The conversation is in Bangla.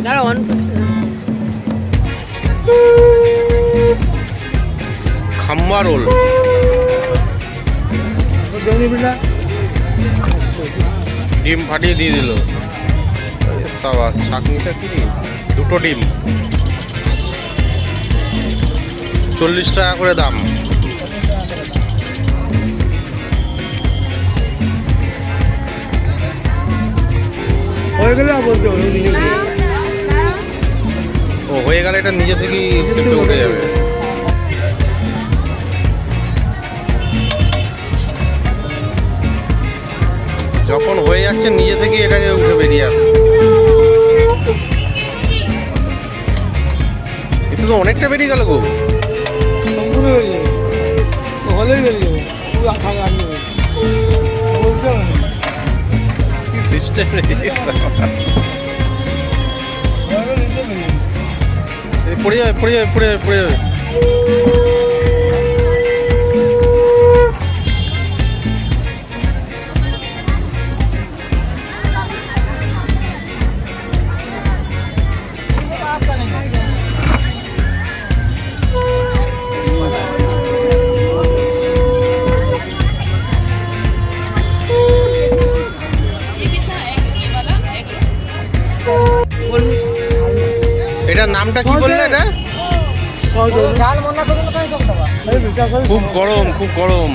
দাঁড়া অন করছে না। খাম্বা রোল ডিম ফাটিয়ে দিয়ে দিল। সাবাস, চাটনিটা কি? দুটো ডিম 40 টাকা করে দাম। হয়ে গেলে বলতে হবে ও হয়ে গেলে এটা নিজে থেকেই চেপে উঠে যাবে। যখন হয়ে যাচ্ছে নিজে থেকে এটাকে উঠে বেরিয়ে আসছে। এটা তো অনেকটা বেরিয়ে গেল গো। সম্পূর্ণ বেরিয়ে যাবে, হলেই বেরিয়ে যাবে, পুরো আঠা লাগিয়ে দেবে বলতে হবে না। সিস্টেম পড়ে যাবে পড়ে যাবে পড়ে যাবে পড়ে যাবে। এটার নামটা কি বললে? এটা ঝাল মনে করুন খুব গরম খুব গরম।